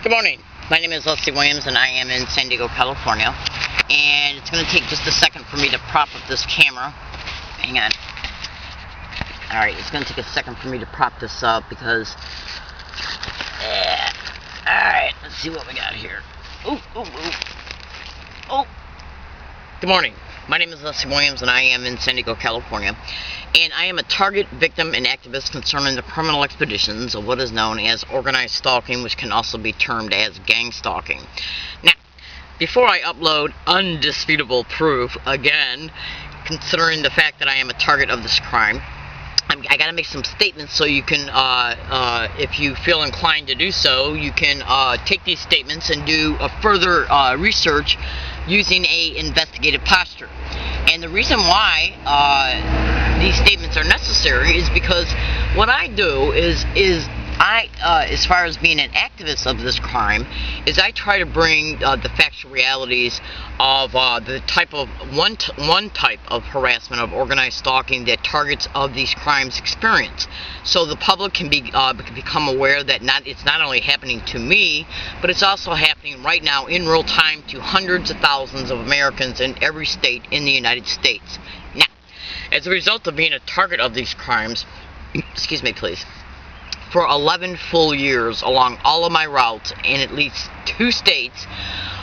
Good morning. My name is Leslie Williams and I am in San Diego, California. And it's going to take just a second for me to prop up this camera. Hang on. Alright, it's going to take a second for me to prop this up because... Alright, let's see what we got here. Oh. Good morning. My name is Leslie Williams and I am in San Diego, California. And I am a target, victim, and activist concerning the criminal expeditions of what is known as organized stalking, which can also be termed as gang stalking. Now, before I upload undisputable proof, again, considering the fact that I am a target of this crime, I gotta make some statements so you can, if you feel inclined to do so, you can take these statements and do a further research using a investigative posture. And the reason why these statements are necessary is because what I do is I, as far as being an activist of this crime, is I try to bring the factual realities of the type of one type of harassment of organized stalking that targets of these crimes experience, so the public can become aware that it's not only happening to me, but it's also happening right now in real time to hundreds of thousands of Americans in every state in the United States. Now, as a result of being a target of these crimes, excuse me, please. For 11 full years along all of my routes in at least 2 states,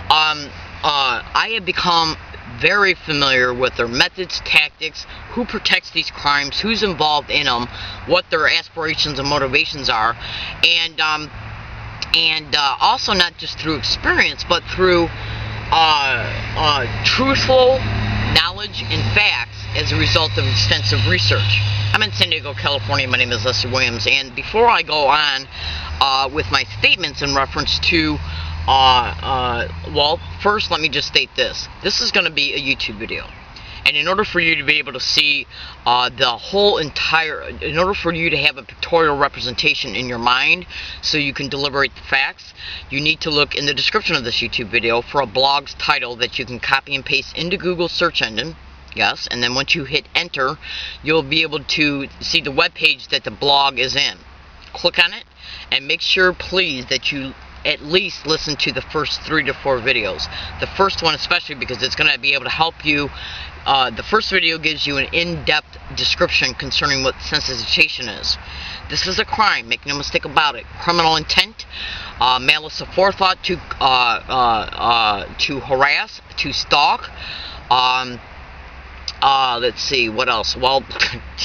I have become very familiar with their methods, tactics, who protects these crimes, who's involved in them, what their aspirations and motivations are, and also not just through experience, but through truthful knowledge and facts as a result of extensive research. I'm in San Diego, California. My name is Leslie Williams, and before I go on with my statements in reference to, well, first let me just state this. This is going to be a YouTube video. And in order for you to be able to see the whole entire, in order for you to have a pictorial representation in your mind so you can deliberate the facts, you need to look in the description of this YouTube video for a blog's title that you can copy and paste into Google search engine. Yes, and then once you hit enter, you'll be able to see the web page that the blog is in. Click on it, and make sure, please, that you at least listen to the first 3 to 4 videos. The first one especially, because it's going to be able to help you. The first video gives you an in-depth description concerning what sensitization is. This is a crime, make no mistake about it. Criminal intent, malice aforethought to harass, to stalk. Let's see, what else? Well,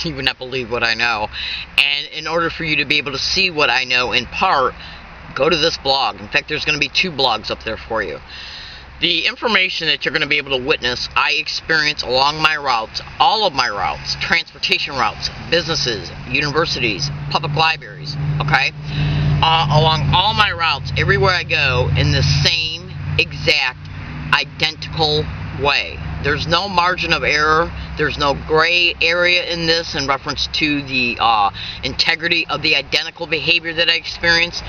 you would not believe what I know. And in order for you to be able to see what I know in part, go to this blog. In fact, there's going to be 2 blogs up there for you. The information that you're going to be able to witness, I experience along my routes, all of my routes, transportation routes, businesses, universities, public libraries, okay? Along all my routes, everywhere I go, in the same exact, identical way. There's no margin of error. There's no gray area in this in reference to the integrity of the identical behavior that I experience.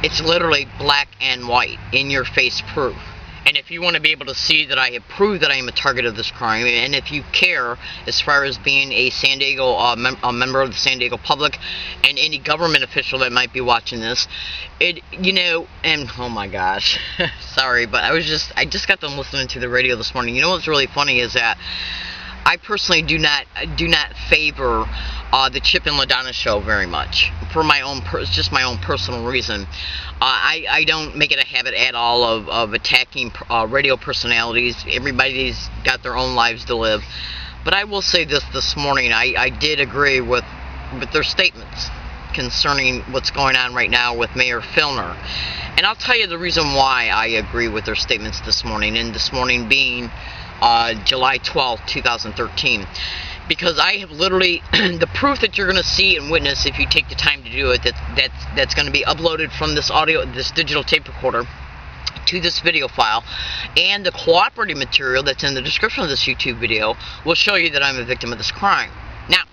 It's literally black and white, in your face proof. And if you want to be able to see that I have proved that I am a target of this crime, and if you care as far as being a San Diego, a member of the San Diego public, and any government official that might be watching this, and oh my gosh, sorry, but I just got done listening to the radio this morning. You know what's really funny is that I personally do not favor the Chip and LaDonna show very much, for my own it's just my own personal reason. I don't make it a habit at all of attacking radio personalities. Everybody's got their own lives to live. But I will say this morning, I did agree with their statements concerning what's going on right now with Mayor Filner. And I'll tell you the reason why I agree with their statements this morning, and this morning being July 12th, 2013. Because I have literally, the proof that you're going to see and witness if you take the time to do it, that's going to be uploaded from this digital tape recorder to this video file, and the cooperating material that's in the description of this YouTube video will show you that I'm a victim of this crime. Now,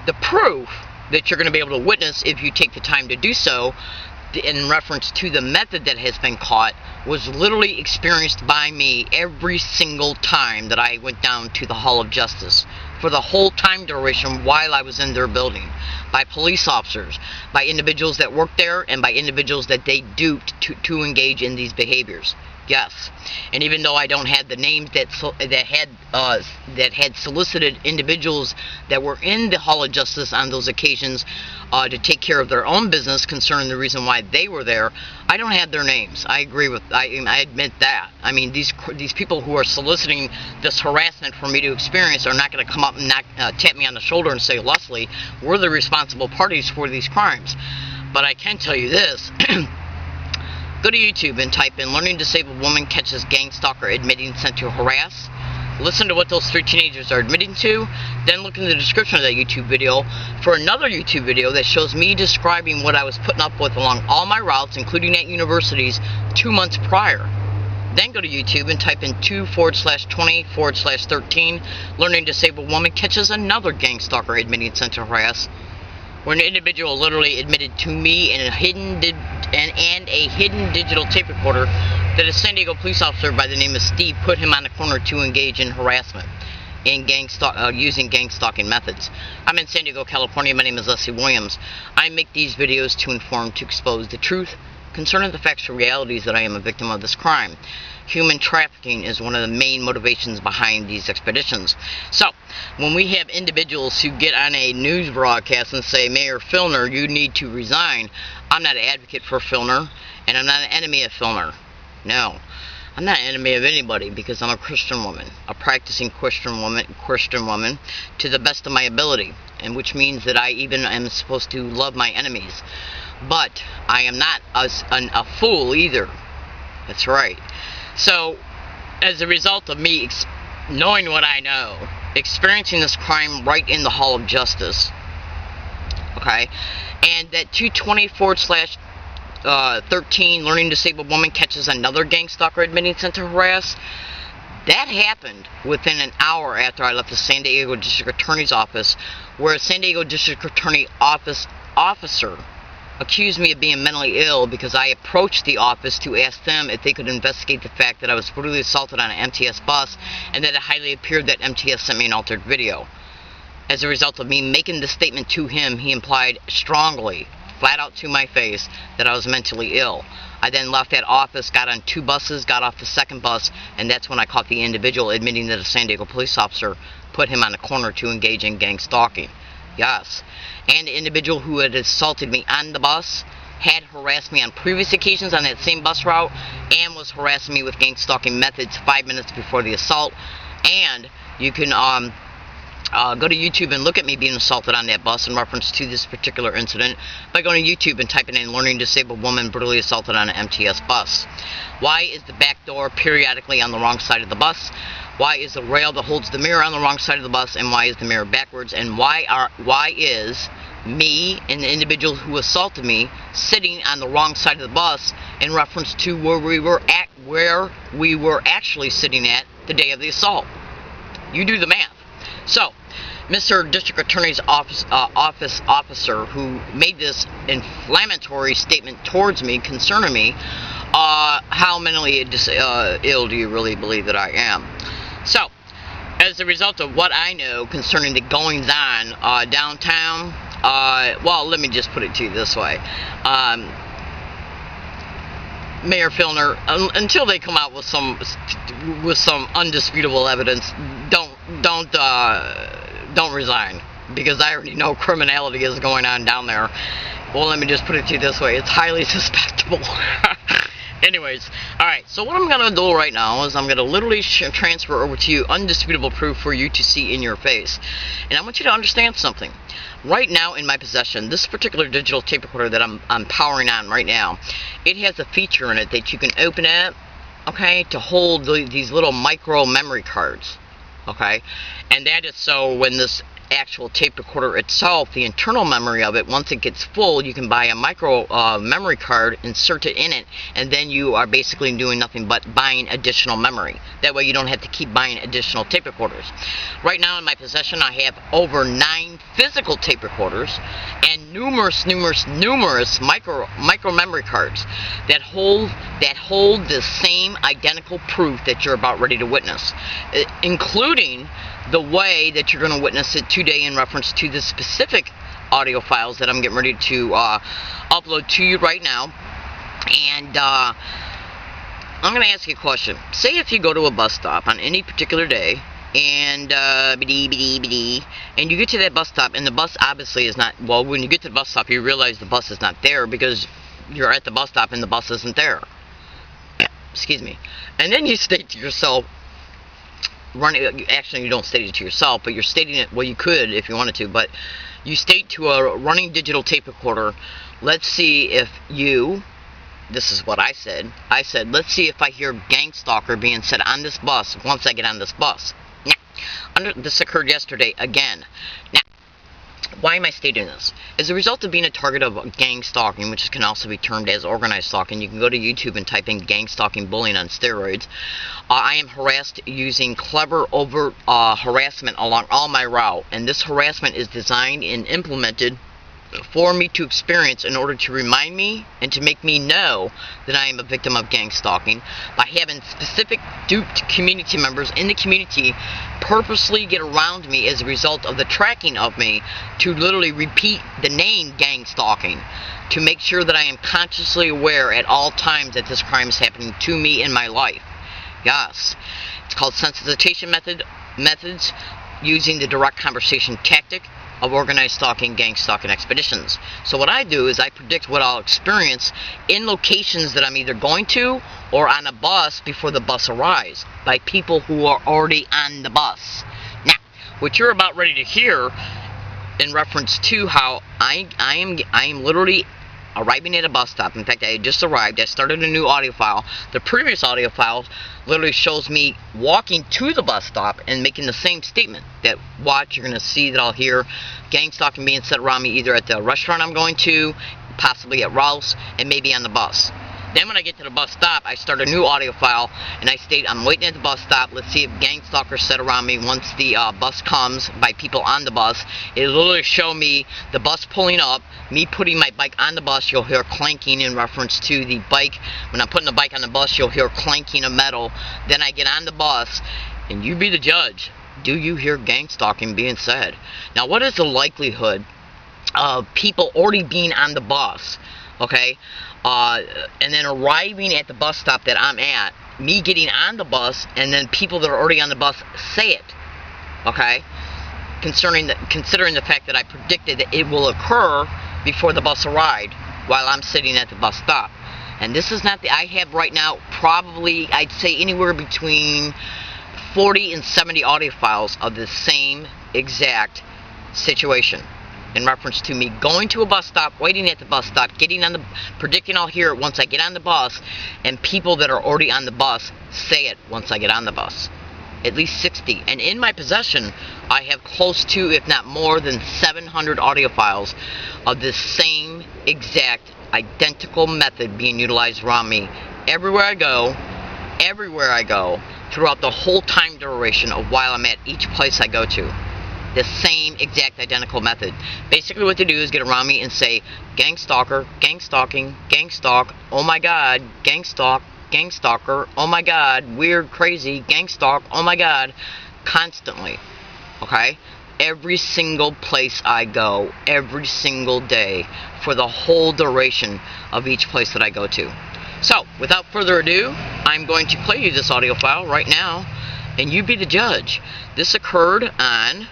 the proof that you're going to be able to witness if you take the time to do so, in reference to the method that has been caught, was literally experienced by me every single time that I went down to the Hall of Justice for the whole time duration while I was in their building, by police officers, by individuals that worked there, and by individuals that they duped to engage in these behaviors. Yes, and even though I don't have the names that had solicited individuals that were in the Hall of Justice on those occasions to take care of their own business concerning the reason why they were there, I don't have their names. I admit that. I mean, these people who are soliciting this harassment for me to experience are not going to come up and tap me on the shoulder and say, Leslie, we're the responsible parties for these crimes. But I can tell you this. Go to YouTube and type in "Learning Disabled Woman Catches Gang Stalker Admitting Sent to Harass." Listen to what those 3 teenagers are admitting to. Then look in the description of that YouTube video for another YouTube video that shows me describing what I was putting up with along all my routes, including at universities, 2 months prior. Then go to YouTube and type in 2/20/13 "Learning Disabled Woman Catches Another Gang Stalker Admitting Sent to Harass," where an individual literally admitted to me and a hidden digital tape recorder that a San Diego police officer by the name of Steve put him on the corner to engage in harassment and using gang stalking methods. I'm in San Diego, California. My name is Leslie Williams. I make these videos to inform, to expose the truth concerning the factual realities that I am a victim of this crime. Human trafficking is one of the main motivations behind these expeditions. So, when we have individuals who get on a news broadcast and say, Mayor Filner, you need to resign, I'm not an advocate for Filner, and I'm not an enemy of Filner. No. I'm not an enemy of anybody because I'm a Christian woman, a practicing Christian woman to the best of my ability, and which means that I even am supposed to love my enemies. But I am not a fool either. That's right. So, as a result of me knowing what I know, experiencing this crime right in the Hall of Justice, okay, and that 2/20/13 "Learning Disabled Woman Catches Another Gang Stalker Admitting Sent to Harass," that happened within an hour after I left the San Diego District Attorney's office, where a San Diego District Attorney officer accused me of being mentally ill because I approached the office to ask them if they could investigate the fact that I was brutally assaulted on an MTS bus, and that it highly appeared that MTS sent me an altered video. As a result of me making this statement to him, he implied strongly, flat out to my face, that I was mentally ill. I then left that office, got on 2 buses, got off the second bus, and that's when I caught the individual admitting that a San Diego police officer put him on the corner to engage in gang stalking. Yes. And the individual who had assaulted me on the bus had harassed me on previous occasions on that same bus route and was harassing me with gang stalking methods 5 minutes before the assault. And you can go to YouTube and look at me being assaulted on that bus in reference to this particular incident by going to YouTube and typing in "Learning Disabled Woman Brutally Assaulted on an MTS Bus." Why is the back door periodically on the wrong side of the bus? Why is the rail that holds the mirror on the wrong side of the bus? And why is the mirror backwards? And why is me and the individual who assaulted me sitting on the wrong side of the bus in reference to where we were actually sitting at the day of the assault? You do the math. So, Mr. District Attorney's office officer who made this inflammatory statement towards me concerning me, how mentally ill do you really believe that I am? So, as a result of what I know concerning the goings-on downtown, well, let me just put it to you this way. Mayor Filner, until they come out with some undisputable evidence, don't resign, because I already know criminality is going on down there. Well, let me just put it to you this way. It's highly suspectable. Anyways, alright, so what I'm going to do right now is I'm going to literally transfer over to you undisputable proof for you to see in your face. And I want you to understand something. Right now in my possession, this particular digital tape recorder that I'm powering on right now, it has a feature in it that you can open it, okay, to hold these little micro memory cards. Okay, and that is so when this actual tape recorder itself, the internal memory of it, once it gets full, you can buy a micro memory card, insert it in it, and then you are basically doing nothing but buying additional memory. That way you don't have to keep buying additional tape recorders. Right now in my possession I have over 9 physical tape recorders and numerous micro memory cards that hold the same identical proof that you're about ready to witness, including the way that you're going to witness it today in reference to the specific audio files that I'm getting ready to upload to you right now. And I'm going to ask you a question. Say if you go to a bus stop on any particular day, and and you get to that bus stop, and the bus obviously is not, well, when you get to the bus stop, you realize the bus is not there because you're at the bus stop and the bus isn't there. Excuse me. And then you state to yourself, actually you don't state it to yourself, but you're stating it, well, you could if you wanted to, but you state to a running digital tape recorder, let's see if you, this is what I said, let's see if I hear GangStalker being said on this bus once I get on this bus. Now, this occurred yesterday again. Now, why am I stating this? As a result of being a target of gang stalking, which can also be termed as organized stalking, you can go to YouTube and type in gang stalking bullying on steroids. I am harassed using clever overt harassment along all my route, and this harassment is designed and implemented for me to experience in order to remind me and to make me know that I am a victim of gang stalking by having specific duped community members in the community purposely get around me as a result of the tracking of me to literally repeat the name gang stalking to make sure that I am consciously aware at all times that this crime is happening to me in my life. Yes, it's called sensitization methods using the direct conversation tactic of organized stalking, gang stalking expeditions. So what I do is I predict what I'll experience in locations that I'm either going to or on a bus before the bus arrives by people who are already on the bus. Now, what you're about ready to hear in reference to how I am literally arriving at a bus stop. In fact, I had just arrived. I started a new audio file. The previous audio file literally shows me walking to the bus stop and making the same statement. That watch, you're going to see that I'll hear gang stalking being said around me either at the restaurant I'm going to, possibly at Rouse, and maybe on the bus. Then when I get to the bus stop, I start a new audio file, and I state, I'm waiting at the bus stop. Let's see if gang stalkers said around me once the bus comes by people on the bus. It'll literally show me the bus pulling up, me putting my bike on the bus. You'll hear clanking in reference to the bike. When I'm putting the bike on the bus, you'll hear clanking of metal. Then I get on the bus, and you be the judge. Do you hear gang stalking being said? Now, what is the likelihood of people already being on the bus, okay, and then arriving at the bus stop that I'm at, me getting on the bus, and then people that are already on the bus say it, okay, considering the fact that I predicted that it will occur before the bus arrived while I'm sitting at the bus stop. And this is not I have right now probably, I'd say, anywhere between 40 and 70 audio files of the same exact situation in reference to me going to a bus stop, waiting at the bus stop, predicting I'll hear it once I get on the bus, and people that are already on the bus say it once I get on the bus. At least 60. And in my possession, I have close to, if not more than 700 audio files of this same exact identical method being utilized around me everywhere I go, throughout the whole time duration of while I'm at each place I go to. The same exact identical method. Basically what they do is get around me and say, gang stalker, gang stalking, gang stalk, oh my god, gang stalk, gang stalker, oh my god, weird, crazy, gang stalk, oh my god, constantly, okay? Every single place I go, every single day, for the whole duration of each place that I go to. So, without further ado, I'm going to play you this audio file right now, and you be the judge. This occurred on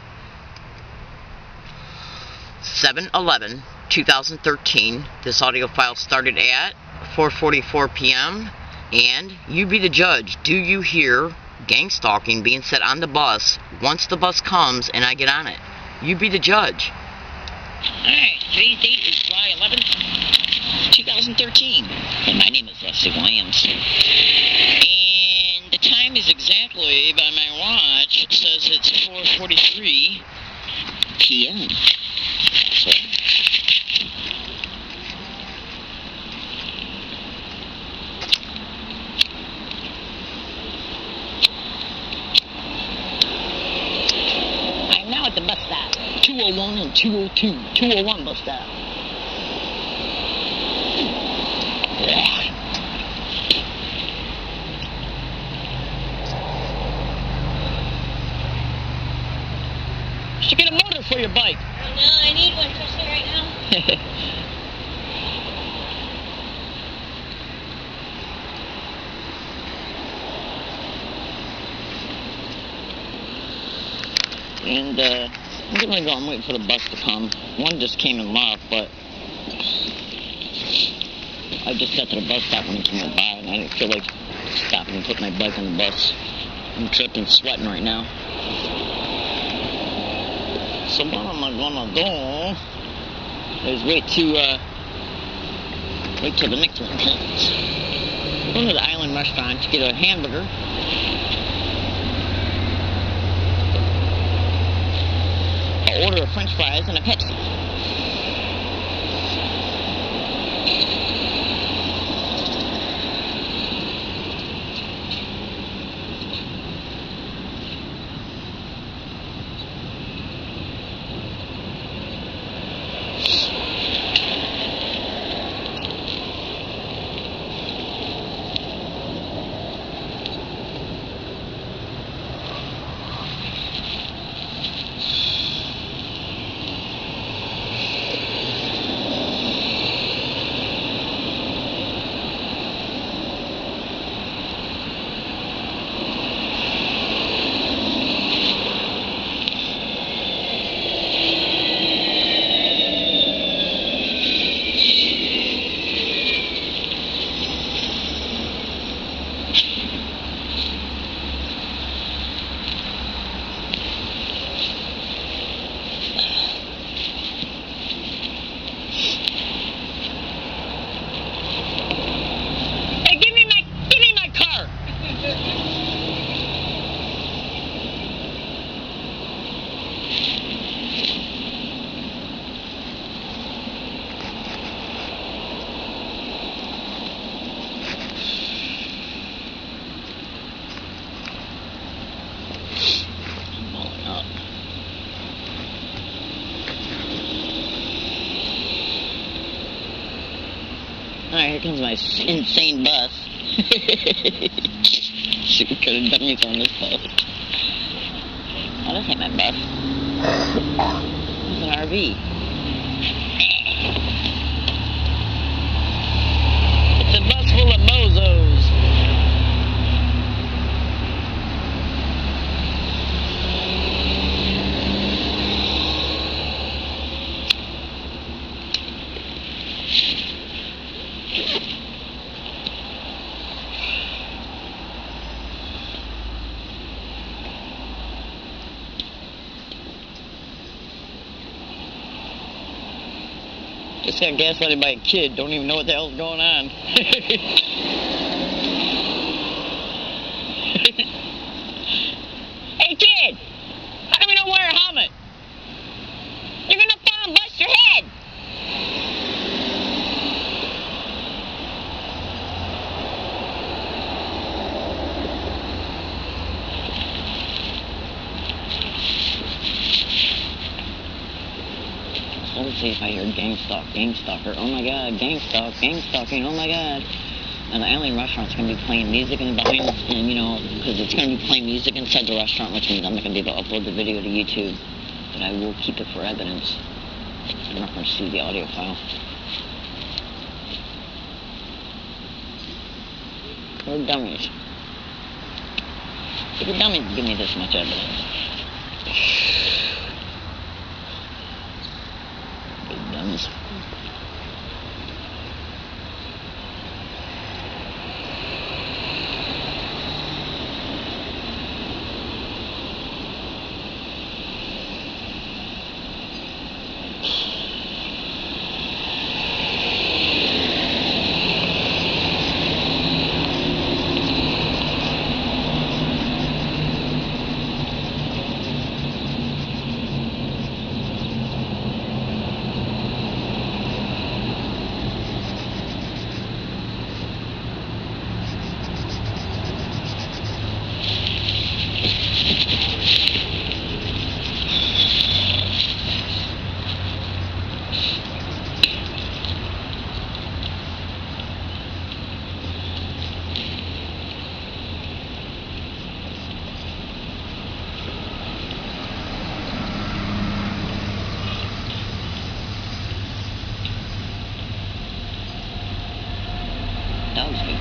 7/11/2013. This audio file started at 4:44 p.m. and you be the judge. Do you hear gang stalking being said on the bus once the bus comes and I get on it? You be the judge. Alright, today's date is July 11th, 2013, and my name is Leslie Williams. And the time is exactly, by my watch, it says it's 4:43. Kia. So, I'm now at the bus stop. 201 and 202. 201 bus stop. Should get a motor for your bike. No, I need one, especially right now. And I'm getting ready to go. I'm waiting for the bus to come. One just came and left, but I just got to the bus stop when it came by, and I didn't feel like stopping and putting my bike on the bus. I'm dripping, sweating right now. So what am I gonna do is wait till the next one comes. Go to the Island restaurant to get a hamburger. I'll order a French fries and a Pepsi. Alright, here comes my insane bus. Super coated dummies on this bus. Oh, this ain't my bus. It's an RV. It's a bus full of bozos. Just got gaslighted by a kid, don't even know what the hell's going on. Hey kid! How come you don't wear a helmet? You're gonna fall and bust your head! Let's see if I hear gangstalker. Oh my god, gangstalking, oh my god. And the Alien restaurant's going to be playing music in the behind, and you know, because it's going to be playing music inside the restaurant, which means I'm not going to be able to upload the video to YouTube. But I will keep it for evidence. I'm not going to see the audio file. We're dummies. If you're dummies, give me this much evidence. Dummies.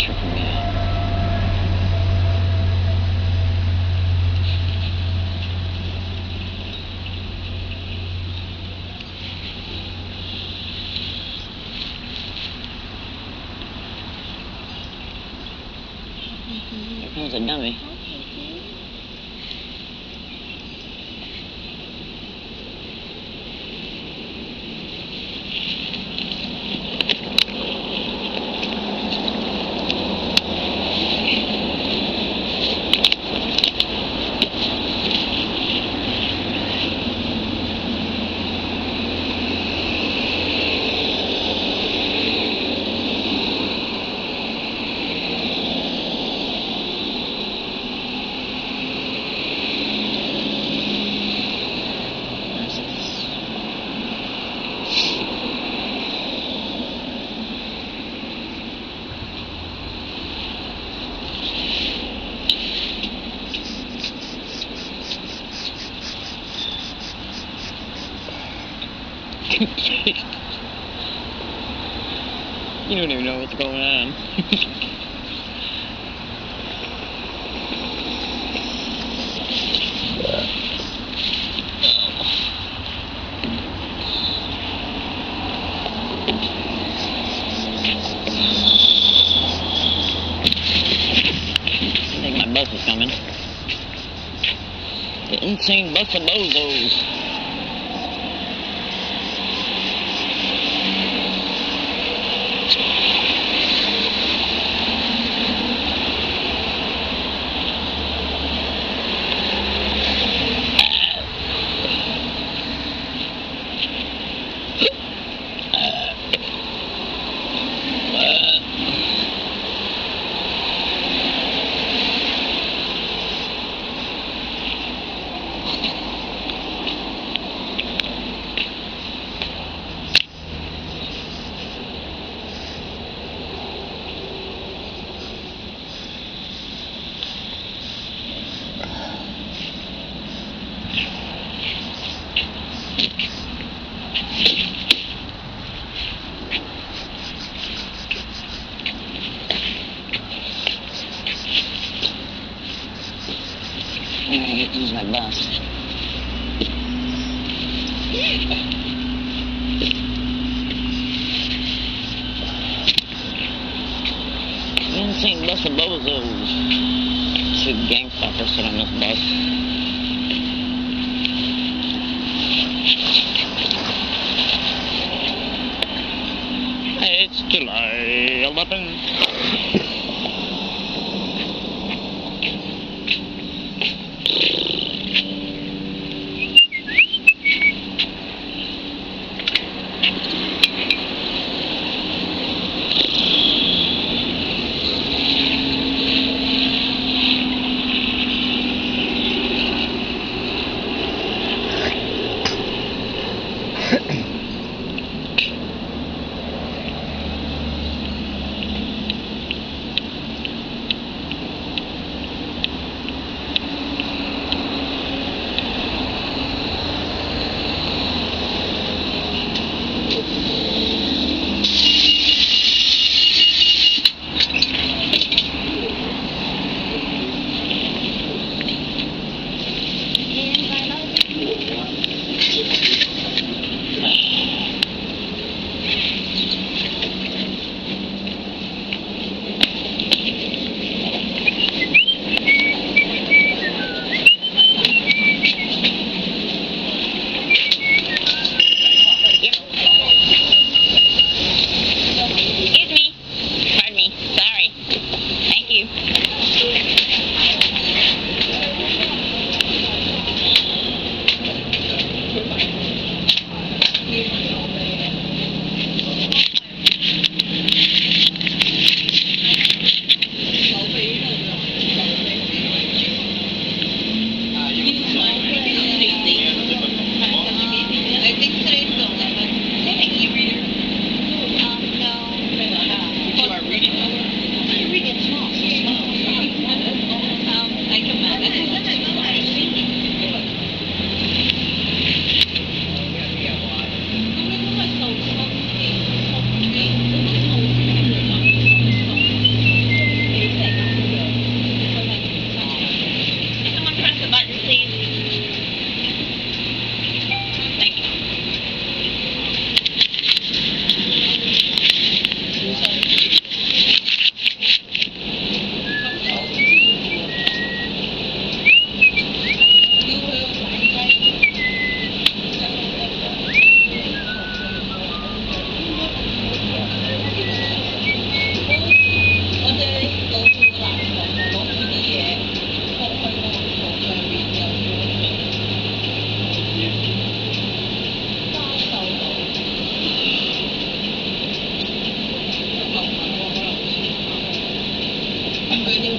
picture from me yet. Here comes a dummy. You don't even know what's going on. I think my bus is coming. The insane bus of bozos. This is my bus. Insane bus of bozos. Two gangstalkers sit on this bus. It's July 11th.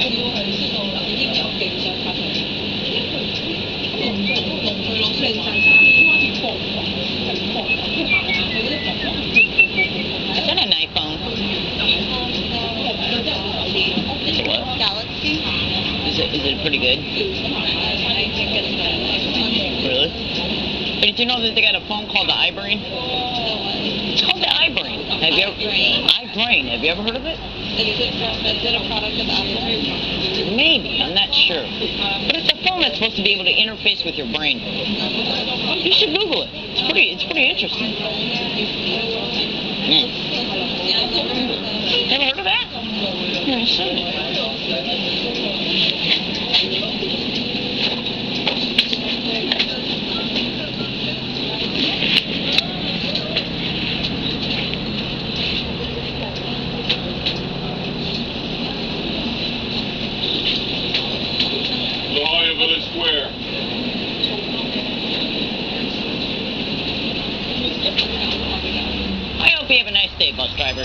Is that an iPhone? Is it what? Galaxy. Is it pretty good? Really? But did you know that they got a phone called the iBrain? It's called the iBrain. Have you ever? iBrain. Have you ever heard of it? Is it a product of Apple? Maybe. I'm not sure. But it's a phone that's supposed to be able to interface with your brain. You should Google it. It's pretty interesting. Never heard of that? Never seen it. Village Square. I hope you have a nice day, bus driver.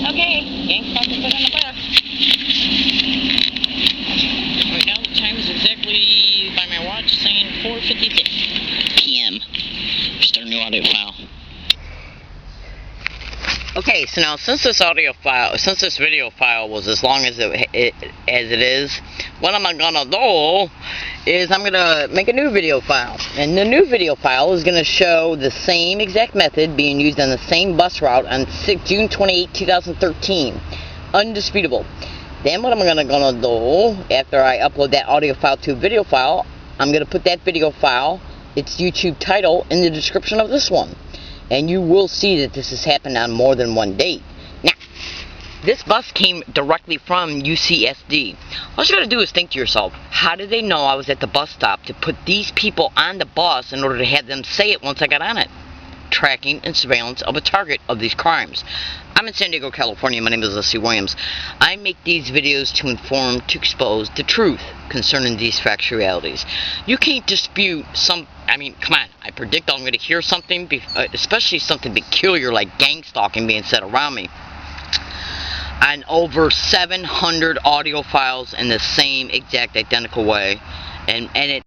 Okay, GangStalked is put on the bus. Right now the time is exactly, by my watch, saying 4:56 p.m. Start a new audio file. Okay, so now since this video file was as long as it is, what I'm gonna do is I'm gonna make a new video file, and the new video file is gonna show the same exact method being used on the same bus route on June 28, 2013, undisputable. Then what I'm gonna do after I upload that audio file to a video file, I'm gonna put that video file, its YouTube title, in the description of this one. And you will see that this has happened on more than one date. Now, this bus came directly from UCSD. All you gotta do is think to yourself, how did they know I was at the bus stop to put these people on the bus in order to have them say it once I got on it? Tracking and surveillance of a target of these crimes. I'm in San Diego, California. My name is Leslie Williams. I make these videos to inform, to expose the truth concerning these factualities. You can't dispute come on. I predict I'm going to hear something, especially something peculiar like gang stalking being said around me. And over 700 audio files in the same exact identical way. And it